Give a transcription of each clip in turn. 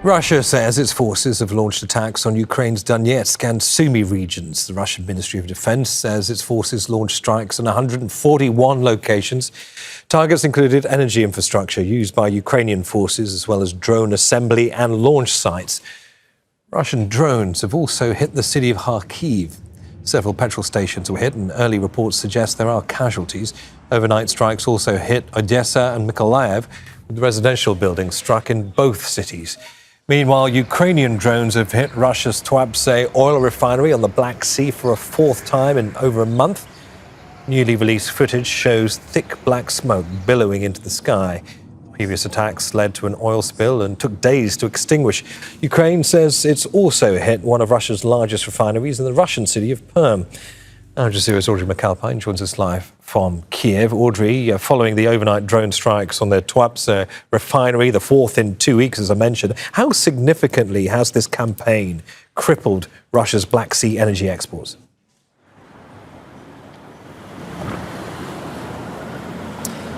Russia says its forces have launched attacks on Ukraine's Donetsk and Sumy regions. The Russian Ministry of Defense says its forces launched strikes on 141 locations. Targets included energy infrastructure used by Ukrainian forces, as well as drone assembly and launch sites. Russian drones have also hit the city of Kharkiv. Several petrol stations were hit, and early reports suggest there are casualties. Overnight strikes also hit Odessa and MacAlpine, with residential buildings struck in both cities. Meanwhile, Ukrainian drones have hit Russia's Tuapse oil refinery on the Black Sea for a fourth time in over a month. Newly released footage shows thick black smoke billowing into the sky. Previous attacks led to an oil spill and took days to extinguish. Ukraine says it's also hit one of Russia's largest refineries in the Russian city of Perm. Jazeera's Audrey MacAlpine joins us live from Kiev. Audrey, following the overnight drone strikes on the Tuapse refinery, the fourth in 2 weeks, as I mentioned, how significantly has this campaign crippled Russia's Black Sea energy exports?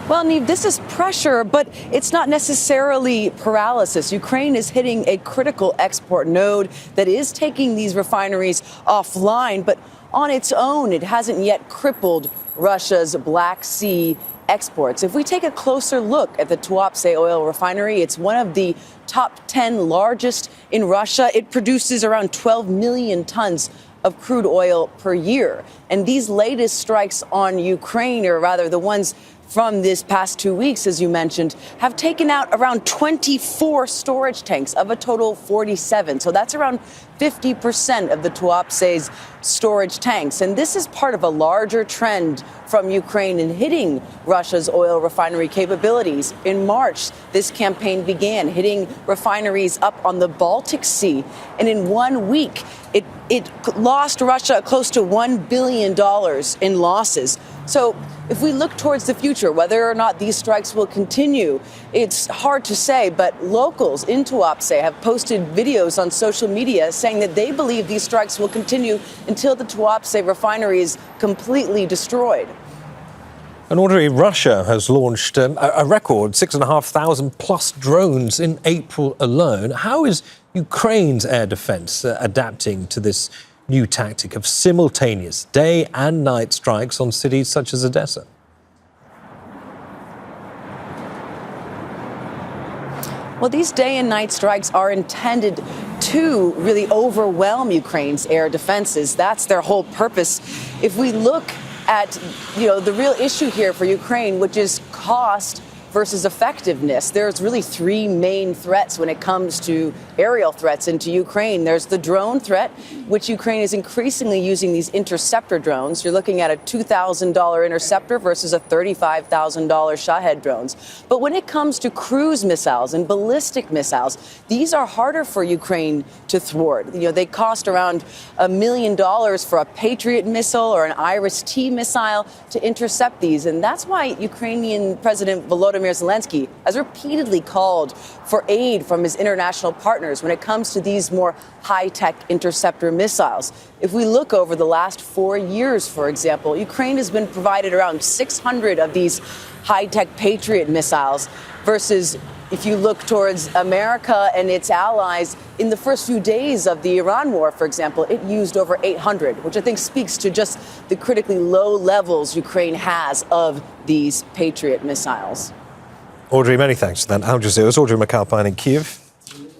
Well, Neve, this is pressure, but it's not necessarily paralysis. Ukraine is hitting a critical export node that is taking these refineries offline, but on its own, it hasn't yet crippled Russia's Black Sea exports. If we take a closer look at the Tuapse oil refinery, it's one of the top 10 largest in Russia. It produces around 12 million tons of crude oil per year. And these latest strikes on Ukraine, or rather the ones from this past 2 weeks, as you mentioned, have taken out around 24 storage tanks of a total of 47. So that's around 50% of the Tuapse's storage tanks. And this is part of a larger trend from Ukraine in hitting Russia's oil refinery capabilities. In March, this campaign began hitting refineries up on the Baltic Sea. And in 1 week, it lost Russia close to $1 billion in losses. So if we look towards the future, whether or not these strikes will continue, it's hard to say, but locals in Tuapse have posted videos on social media saying that they believe these strikes will continue until the Tuapse refinery is completely destroyed. And Audrey, Russia has launched a record 6,500 plus drones in April alone. How is Ukraine's air defense adapting to this new tactic of simultaneous day and night strikes on cities such as Odessa? Well, these day and night strikes are intended to really overwhelm Ukraine's air defenses. That's their whole purpose. If we look at, the real issue here for Ukraine, which is cost versus effectiveness, there's really three main threats when it comes to aerial threats into Ukraine. There's the drone threat, which Ukraine is increasingly using these interceptor drones. You're looking at a $2,000 interceptor versus a $35,000 Shahed drones. But when it comes to cruise missiles and ballistic missiles, these are harder for Ukraine to thwart. They cost around $1 million for a Patriot missile or an Iris-T missile to intercept these. And that's why Ukrainian President Volodymyr Zelensky has repeatedly called for aid from his international partners when it comes to these more high-tech interceptor missiles. If we look over the last 4 years, for example, Ukraine has been provided around 600 of these high-tech Patriot missiles versus, if you look towards America and its allies, in the first few days of the Iran war, for example, it used over 800, which I think speaks to just the critically low levels Ukraine has of these Patriot missiles. Audrey, many thanks for that. Al Jazeera's Audrey MacAlpine in Kiev.